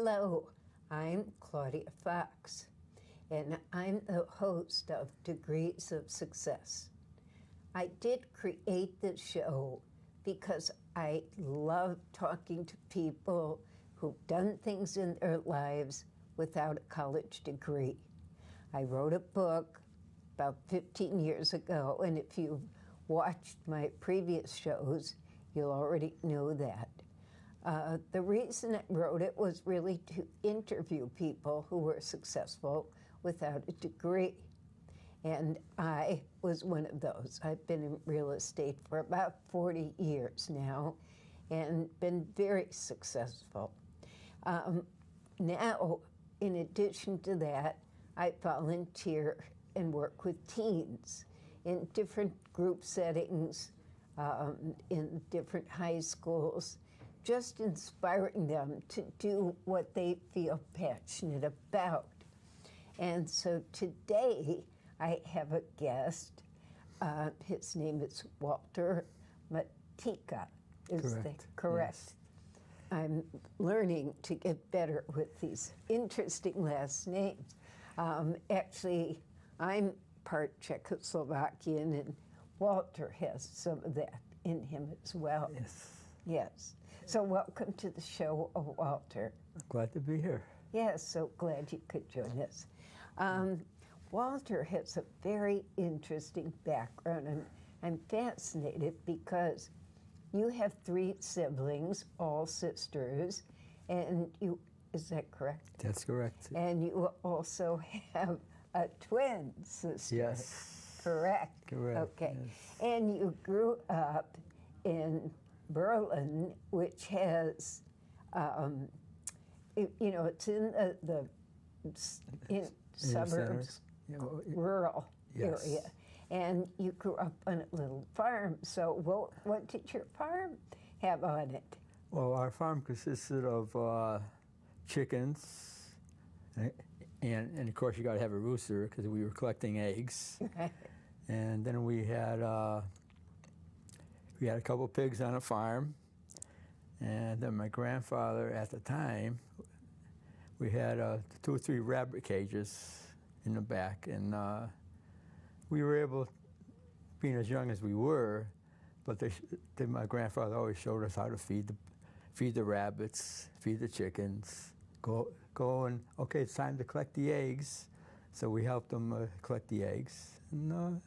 Hello, I'm Claudia Fox, and I'm the host of Degrees of Success. I did create this show because I love talking to people who've done things in their lives without a college degree. I wrote a book about 15 years ago, and if you've watched my previous shows, you'll already know that. The reason I wrote it was really to interview people who were successful without a degree. And I was one of those. I've been in real estate for about 40 years now and been very successful. Now, in addition to that, I volunteer and work with teens in different group settings, in different high schools, just inspiring them to do what they feel passionate about. And so today I have a guest. His name is Walter Matyka. Is that correct? Yes. I'm learning to get better with these interesting last names. Actually, I'm part Czechoslovakian, and Walter has some of that in him as well. Yes. Yes. So welcome to the show, Walter. Glad to be here. Yes, so glad you could join us. Walter has a very interesting background, and I'm fascinated because you have 3 siblings, all sisters, and you, is that correct? That's correct. And you also have a twin sister. Yes. Correct? Correct. Okay. Yes. And you grew up in Berlin, which has, it's in the suburbs, rural area. And you grew up on a little farm. So what did your farm have on it? Well, our farm consisted of chickens, and of course you got to have a rooster because we were collecting eggs. And then we had a couple pigs on a farm, and then my grandfather at the time, we had 2 or 3 rabbit cages in the back, and we were able, being as young as we were, but my grandfather always showed us how to feed the rabbits, feed the chickens, go and, okay, it's time to collect the eggs. So we helped them collect the eggs. And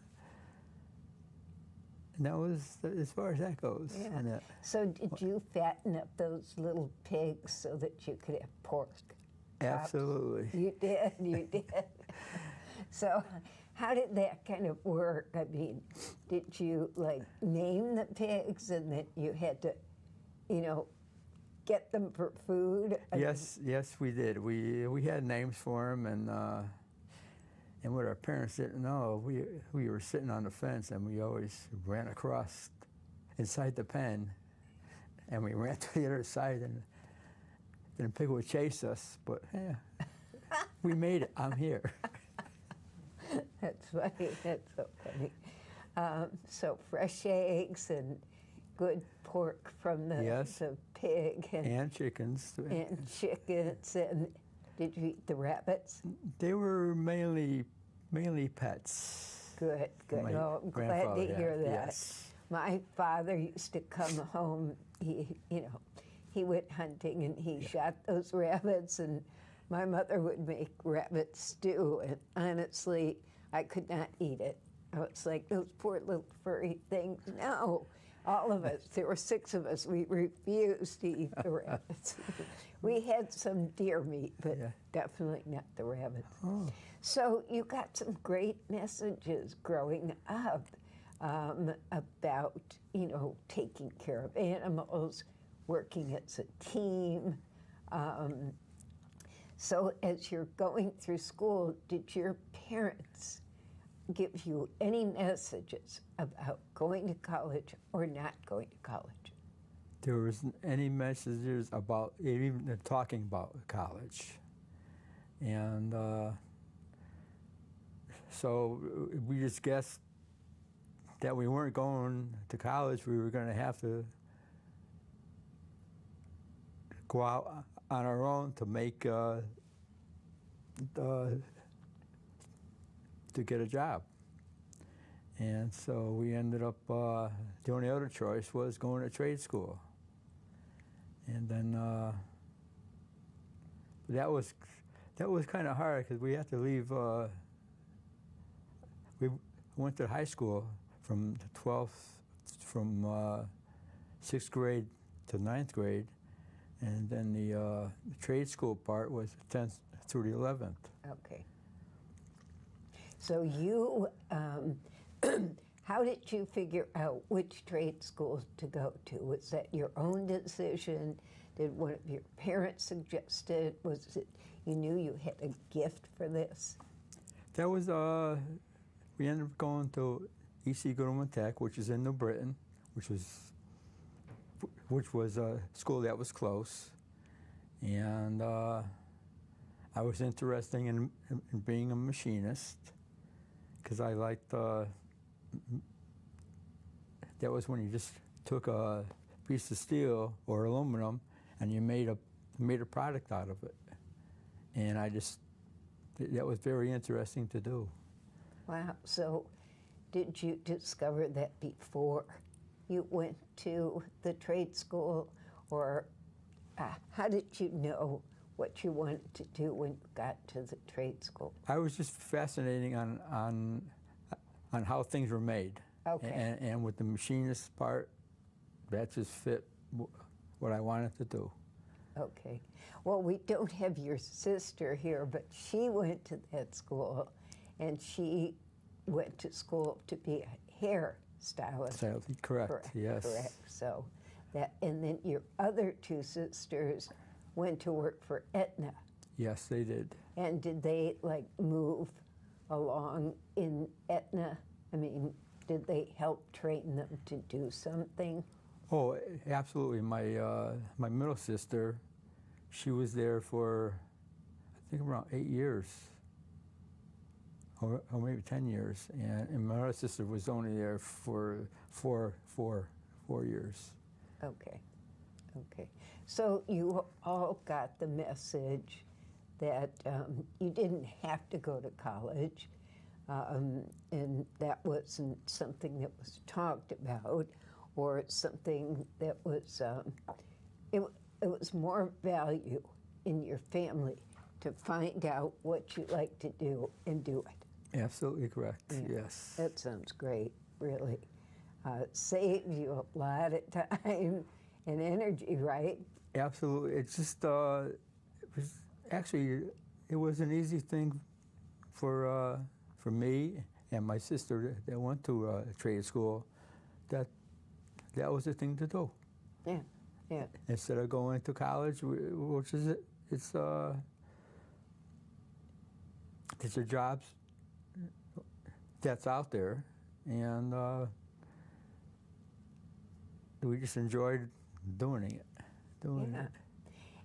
that was as far as that goes. Yeah. So did you fatten up those little pigs so that you could have pork? Absolutely. You did, you did. So how did that kind of work? I mean, did you name the pigs and then you had to, get them for food? Yes, we did. We had names for them, and what our parents didn't know, we were sitting on the fence and we always ran across inside the pen, and we ran to the other side, and the pig would chase us, but yeah, we made it. I'm here. That's funny. That's so funny. So fresh eggs and good pork from the pig. And chickens. And chickens. And did you eat the rabbits? They were mainly pets. Good, good. Oh, I'm glad to hear that. Yes. My father used to come home, he went hunting and he shot those rabbits, and my mother would make rabbit stew, and honestly, I could not eat it. I was like, those poor little furry things. No, all of us, there were 6 of us, we refused to eat the rabbits. We had some deer meat, but definitely not the rabbits. Oh. So you got some great messages growing up about, taking care of animals, working as a team. So as you're going through school, did your parents give you any messages about going to college or not going to college? There wasn't any messages about even talking about college. And so we just guessed that we weren't going to college. We were going to have to go out on our own to make to get a job. And so we ended up, the only other choice was going to trade school. And then that was kind of hard because we had to leave. We went to high school from the from 6th grade to 9th grade, and then the trade school part was 10th through the 11th. Okay. So you, how did you figure out which trade schools to go to? Was that your own decision? Did one of your parents suggest it? Was it you knew you had a gift for this? That was, we ended up going to E.C. Goodman Tech, which is in New Britain, which was a school that was close. And I was interested in being a machinist because I liked, that was when you just took a piece of steel or aluminum and you made a product out of it. And that was very interesting to do. Wow. So did you discover that before you went to the trade school, or how did you know what you wanted to do when you got to the trade school? I was just fascinating on how things were made. Okay. And with the machinist part, that just fit what I wanted to do. Okay. Well, we don't have your sister here, but she went to that school, and she went to school to be a hairstylist. Correct. Yes. Correct. So that, and then your other two sisters went to work for Aetna. Yes, they did. And did they like move along in Aetna? I mean, did they help train them to do something? Oh, absolutely. My middle sister, she was there for, I think, around 8 years, or maybe 10 years, and my other sister was only there for four years. Okay, okay. So you all got the message that you didn't have to go to college, and that wasn't something that was talked about, or something that was, it was more value in your family to find out what you like to do and do it. Absolutely correct, Yeah. yes. That sounds great, really. Saves you a lot of time and energy, right? Absolutely. It's just, it was an easy thing for me and my sister that went to trade school. That was the thing to do. Yeah, yeah. Instead of going to college, which is it's a jobs that's out there, and we just enjoyed doing it.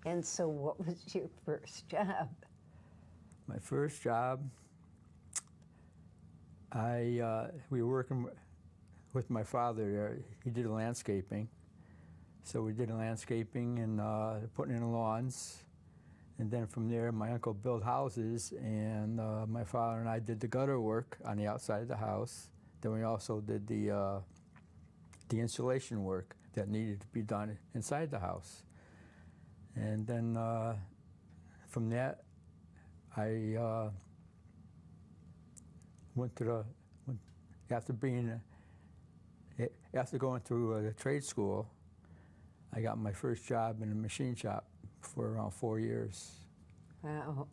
And so what was your first job? My first job, we were working with my father there. He did landscaping. So we did landscaping and putting in lawns. And then from there, my uncle built houses, and my father and I did the gutter work on the outside of the house. Then we also did the insulation work that needed to be done inside the house. And then from that, I went to after going through the trade school, I got my first job in a machine shop for around 4 years. Wow.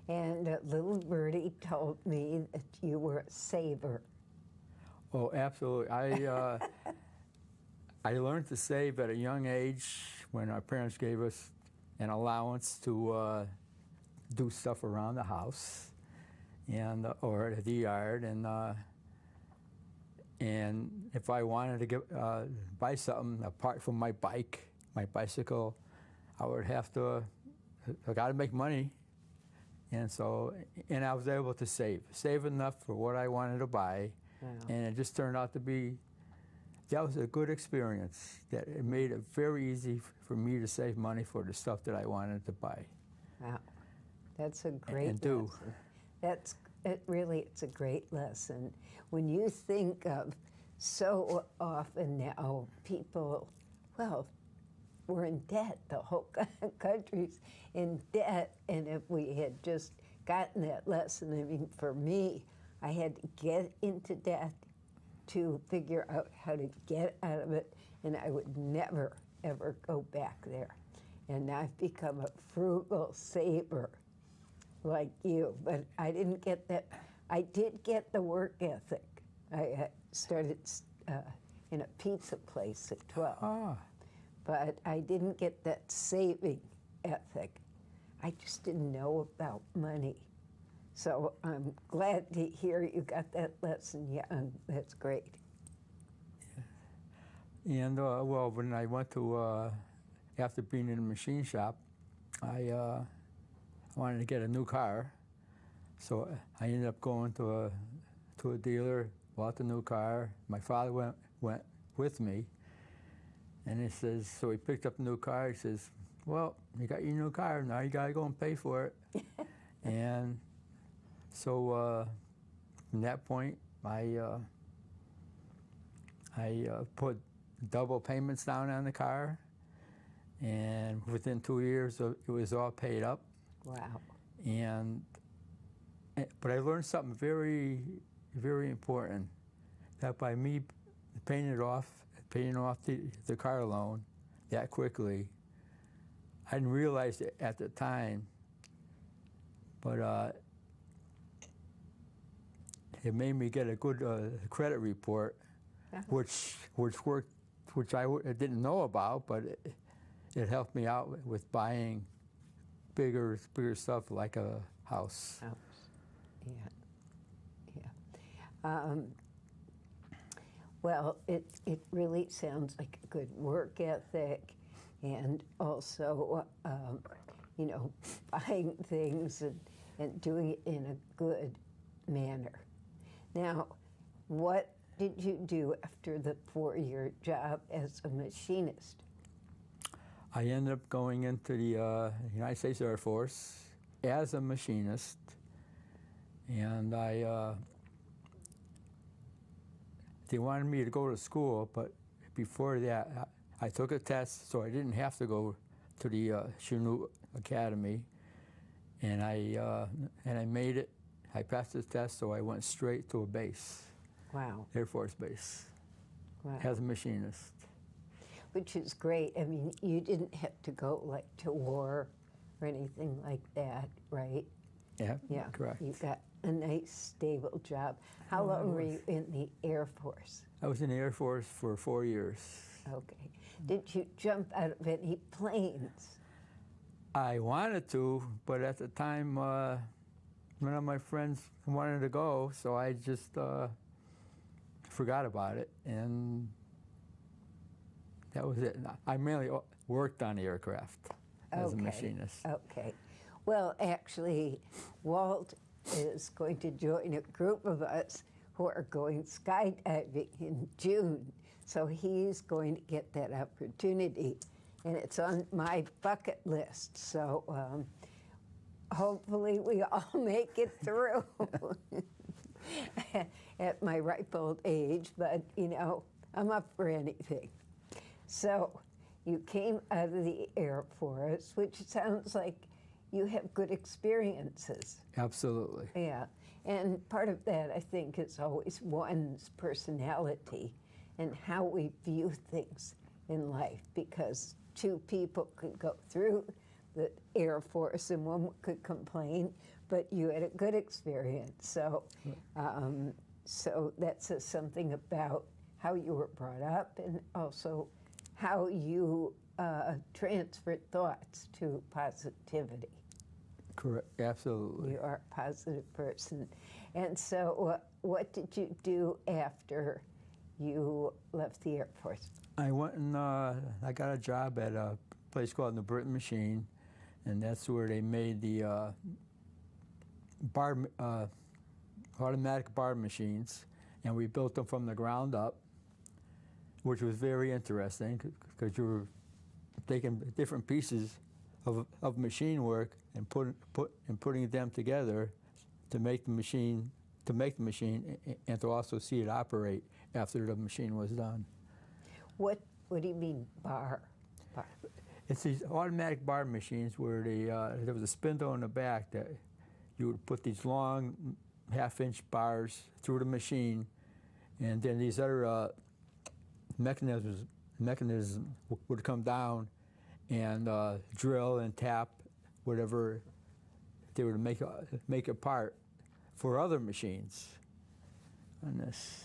And little Birdie told me that you were a saver. Oh, absolutely. I learned to save at a young age when our parents gave us an allowance to do stuff around the house and or at the yard, and if I wanted to buy something apart from my bicycle, I would have to. I got to make money, and I was able to save enough for what I wanted to buy, Wow. and it just turned out to be that was a good experience. That it made it very easy for me to save money for the stuff that I wanted to buy. Wow, that's a great and do. lesson. It's a great lesson. When you think of so often now people, well, we're in debt. The whole country's in debt, and if we had just gotten that lesson, I mean, for me, I had to get into debt to figure out how to get out of it, and I would never, ever go back there. And I've become a frugal saver like you, but I didn't get that. I did get the work ethic. I started in a pizza place at 12, but I didn't get that saving ethic. I just didn't know about money. So I'm glad to hear you got that lesson young. That's great. Yeah. And well, when I went to, after being in the machine shop, I wanted to get a new car. So I ended up going to a dealer, bought the new car. My father went with me, and he says, so he picked up the new car. He says, well, you got your new car, now you got to go and pay for it. And so from that point, I put double payments down on the car, and within 2 years, it was all paid up. Wow. But I learned something very, very important, that by me paying off the car loan that quickly, I didn't realize it at the time, but it made me get a good credit report, which worked, which I didn't know about, but it helped me out with buying bigger stuff like a house. Yeah. Well, it really sounds like a good work ethic, and also, buying things and doing it in a good manner. Now, what did you do after the 4-year job as a machinist? I ended up going into the United States Air Force as a machinist, and they wanted me to go to school, but before that, I took a test, so I didn't have to go to the Chinook Academy, and I made it. I passed the test, so I went straight to a base. Wow. Air Force Base. Wow. As a machinist. Which is great. I mean, you didn't have to go like to war or anything like that, right? Yeah, Yeah. correct. You got a nice, stable job. How long were you in the Air Force? I was in the Air Force for 4 years. Okay. Did you jump out of any planes? I wanted to, but at the time, none of my friends wanted to go, so I just forgot about it, and that was it. I mainly worked on the aircraft as a machinist. Okay. Well, actually, Walt is going to join a group of us who are going skydiving in June. So he's going to get that opportunity, and it's on my bucket list. So hopefully we all make it through at my ripe old age, but I'm up for anything. So you came out of the Air Force, which sounds like you have good experiences. Absolutely. Yeah, and part of that, I think, is always one's personality and how we view things in life, because two people could go through the Air Force and one could complain, but you had a good experience. So, so that says something about how you were brought up and also how you transferred thoughts to positivity. Correct, absolutely. You are a positive person. And so what did you do after you left the Air Force? I went and I got a job at a place called the Britain Machine, and that's where they made the automatic bar machines, and we built them from the ground up. which was very interesting because you were taking different pieces of machine work and putting them together to make the machine and to also see it operate after the machine was done. What do you mean bar? It's these automatic bar machines where there was a spindle in the back that you would put these long half-inch bars through the machine, and then these other mechanisms would come down and drill and tap whatever they would make apart for other machines on this.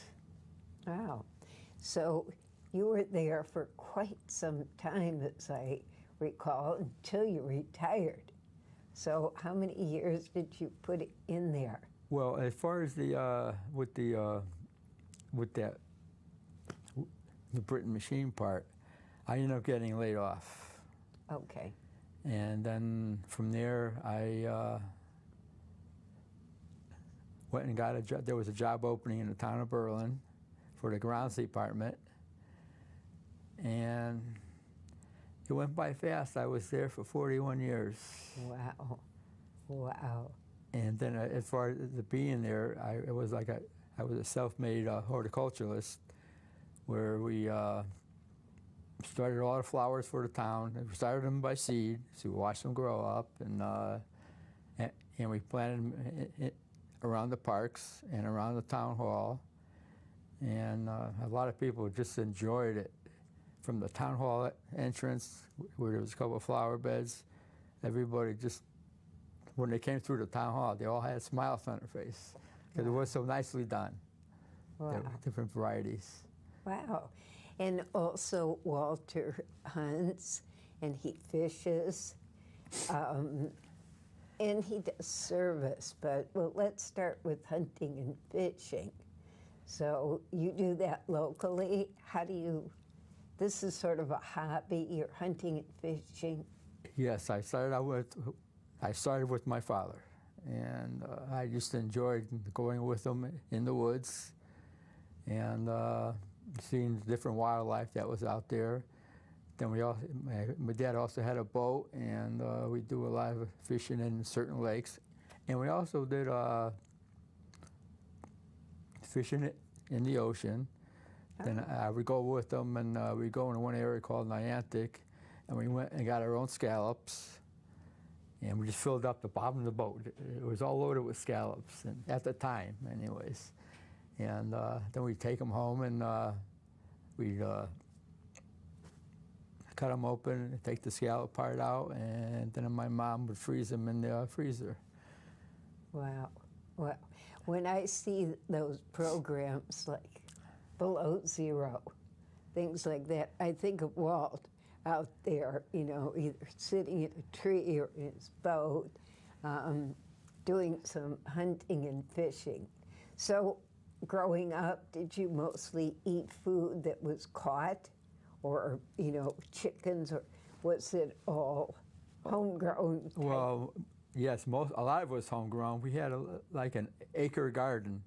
Wow. So you were there for quite some time, as I recall, until you retired. So how many years did you put in there? Well, as far as the Britain machine part, I ended up getting laid off. Okay. And then from there, I went and got a job. There was a job opening in the town of Berlin for the grounds department. And it went by fast. I was there for 41 years. Wow. Wow. And then as far as being there, I was a self-made horticulturalist, where we started a lot of flowers for the town. We started them by seed, so we watched them grow up, and we planted them around the parks and around the town hall. And a lot of people just enjoyed it. From the town hall entrance, where there was a couple of flower beds, everybody just, when they came through the town hall, they all had smiles on their face because it was so nicely done. Wow. There were different varieties. Wow. And also Walter hunts and he fishes and he does service. But well, let's start with hunting and fishing. So you do that locally. How do you, this is sort of a hobby, you're hunting and fishing? Yes, I started with my father, and I just enjoyed going with him in the woods and seeing different wildlife that was out there. Then my dad also had a boat, and we do a lot of fishing in certain lakes, and we also did fishing in the ocean. Then I would go with them, and we'd go in one area called Niantic, and we went and got our own scallops, and we just filled up the bottom of the boat. It was all loaded with scallops, and at the time, anyways. And then we'd take them home, and we'd cut them open, take the scallop part out, and then my mom would freeze them in the freezer. Wow. Well, when I see those programs like Below Zero, things like that, I think of Walt out there, you know, either sitting in a tree or in his boat, doing some hunting and fishing. So growing up, did you mostly eat food that was caught, or, you know, chickens, or was it all homegrown type? Well, yes, a lot of it was homegrown. We had like an acre garden,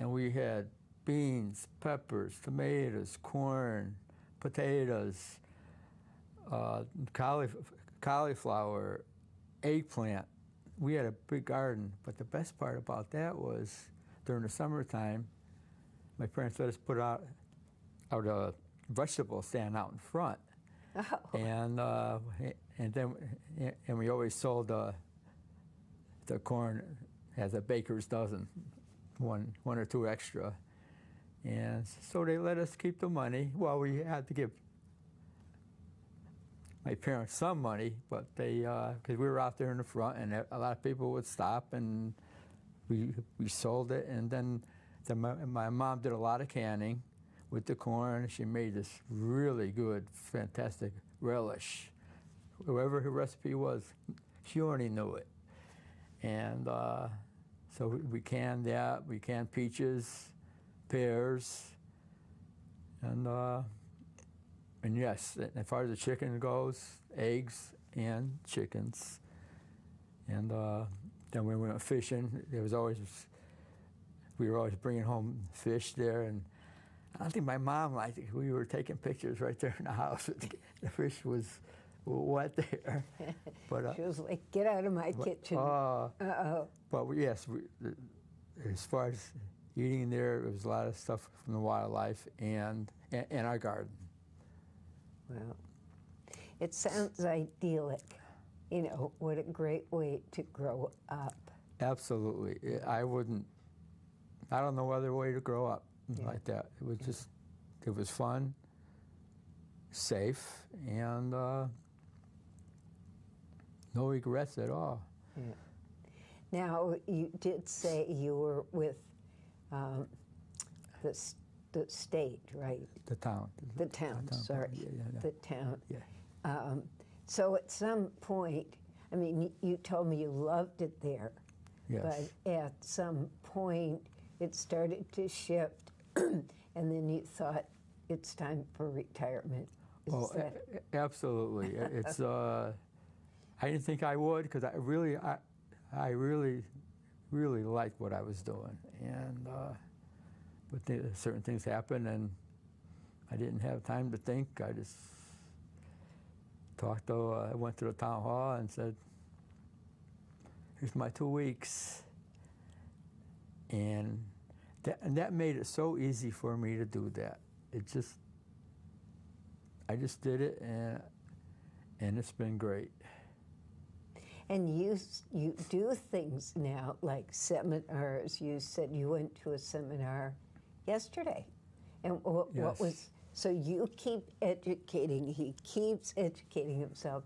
and we had beans, peppers, tomatoes, corn, potatoes, cauliflower, eggplant. We had a big garden, but the best part about that was during the summertime, my parents let us put out a vegetable stand out in front. Oh. And then we always sold the corn as a baker's dozen, one or two extra. And so they let us keep the money. Well, we had to give my parents some money, but they, because we were out there in the front, and a lot of people would stop, and we sold it. And then my mom did a lot of canning with the corn. She made this really good, fantastic relish. Whoever her recipe was, she already knew it. And so we canned that. We canned peaches, pears, and yes, as far as the chicken goes, eggs and chickens. And then when we went fishing, we were always bringing home fish there, and I think my mom liked it. We were taking pictures right there in the house. The fish was wet there. But, she was like, get out of my kitchen. Uh-oh. But yes, as far as eating there was a lot of stuff from the wildlife and our garden. Well, it sounds idyllic. You know, what a great way to grow up. Absolutely. I don't know other way to grow up like that. It was just, it was fun, safe, and no regrets at all. Yeah. Now, you did say you were with the state, right? The town. The town, sorry. Yeah. The town. Yeah. So at some point, I mean, you told me you loved it there. Yes. But at some point, it started to shift, and then you thought it's time for retirement. Absolutely. It's. I didn't think I would because I really liked what I was doing, and but certain things happened, and I didn't have time to think. I just talked to. I went to the town hall and said, "Here's my 2 weeks," and that made it so easy for me to do that. I just did it, and it's been great. And you do things now like seminars. You said you went to a seminar yesterday, and what was so you keep educating. He keeps educating himself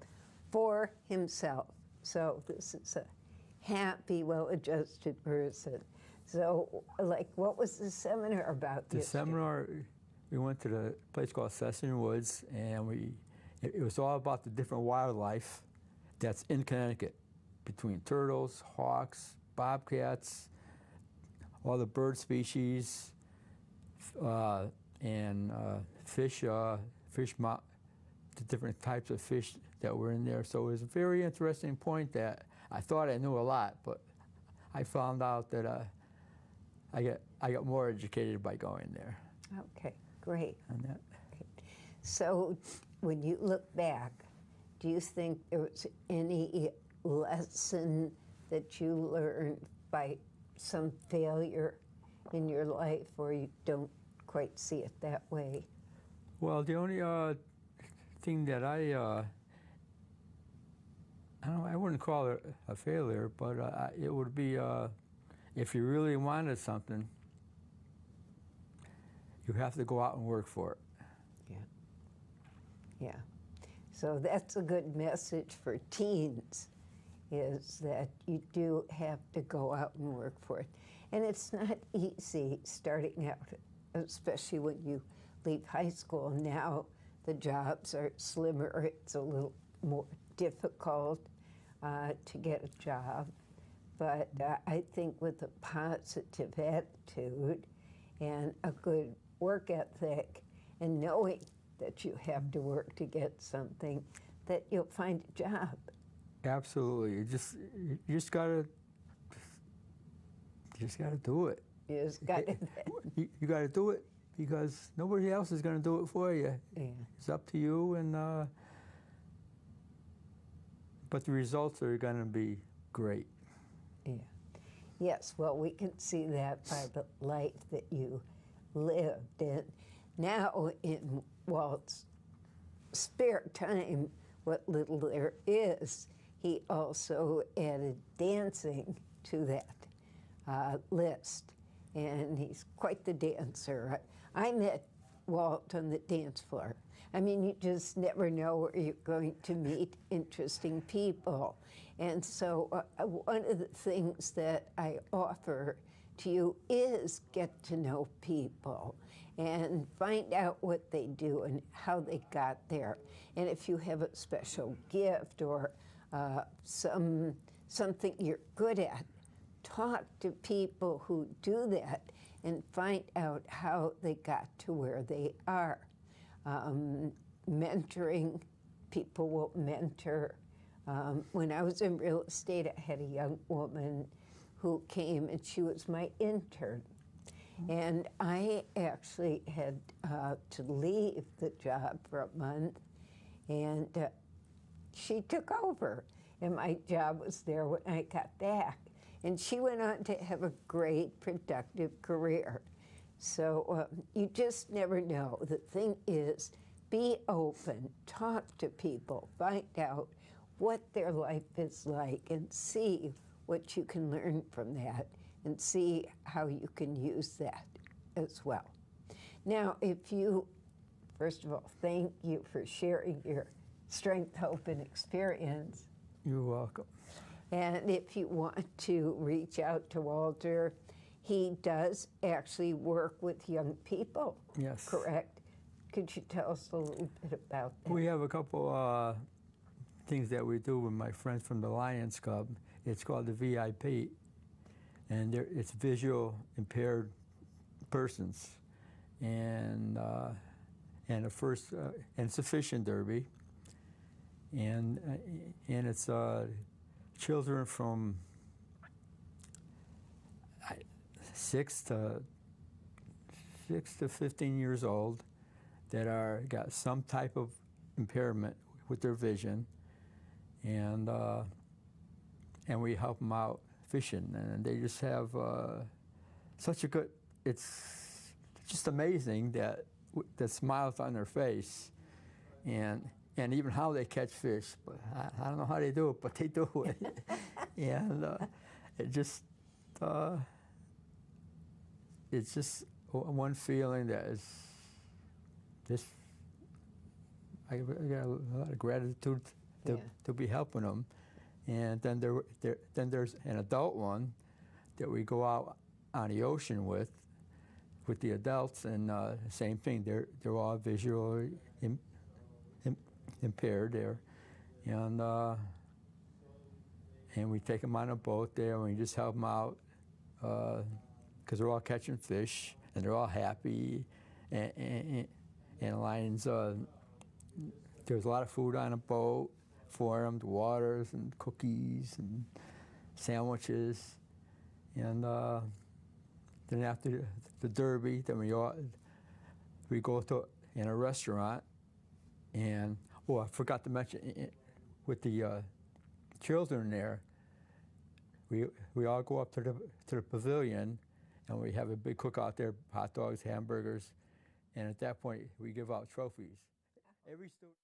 for himself. So this is a happy, well-adjusted person. So, like, what was the seminar about? The seminar, we went to the place called Session Woods, and it was all about the different wildlife that's in Connecticut, between turtles, hawks, bobcats, all the bird species, and fish, the different types of fish that were in there. So it was a very interesting point that I thought I knew a lot, but I found out that I got more educated by going there. Okay, great. And that. So when you look back, do you think there was any lesson that you learned by some failure in your life, or you don't quite see it that way? Well, the only thing that I wouldn't call it a failure, but it would be if you really wanted something, you have to go out and work for it. Yeah. So that's a good message for teens, is that you do have to go out and work for it. And it's not easy starting out, especially when you leave high school. Now the jobs are slimmer. It's a little more difficult to get a job. But I think with a positive attitude and a good work ethic and knowing that you have to work to get something, that you'll find a job. Absolutely. You just gotta do it. You just got to. You got to do it because nobody else is going to do it for you. Yeah. It's up to you, and but the results are going to be great. Yeah. Yes. Well, we can see that by the life that you lived. And now in Walt's spare time, what little there is, he also added dancing to that list. And he's quite the dancer. I met Walt on the dance floor. I mean, you just never know where you're going to meet interesting people. And so one of the things that I offer to you is get to know people and find out what they do and how they got there. And if you have a special gift or something you're good at, talk to people who do that and find out how they got to where they are. Mentoring, people will mentor. When I was in real estate, I had a young woman who came and she was my intern. And I actually had to leave the job for a month, and she took over. And my job was there when I got back. And she went on to have a great, productive career. So you just never know. The thing is, be open, talk to people, find out what their life is like, and see what you can learn from that, and see how you can use that as well. Now, first of all, thank you for sharing your strength, hope, and experience. You're welcome. And if you want to reach out to Walter, he does actually work with young people. Yes. Correct? Could you tell us a little bit about that? We have a couple things that we do with my friends from the Lions Club. It's called the VIP, and it's visual impaired persons, and the first and sufficient derby, and it's children from 6 to 15 years old that got some type of impairment with their vision, and we help them out fishing, and they just have such a good. It's just amazing that the smiles on their face, and even how they catch fish. But I don't know how they do it, but they do it, and it's just one feeling that is just. I got a lot of gratitude to be helping them, and then there's an adult one that we go out on the ocean with the adults, and same thing. They're all visually impaired there, and we take them on a boat there, and we just help them out because they're all catching fish and they're all happy, and Lions. There's a lot of food on a boat for them, the waters and cookies and sandwiches, and then after the derby, then we go to in a restaurant, and I forgot to mention with the children there, we all go up to the pavilion, and we have a big cookout there, hot dogs, hamburgers, and at that point we give out trophies. Every student.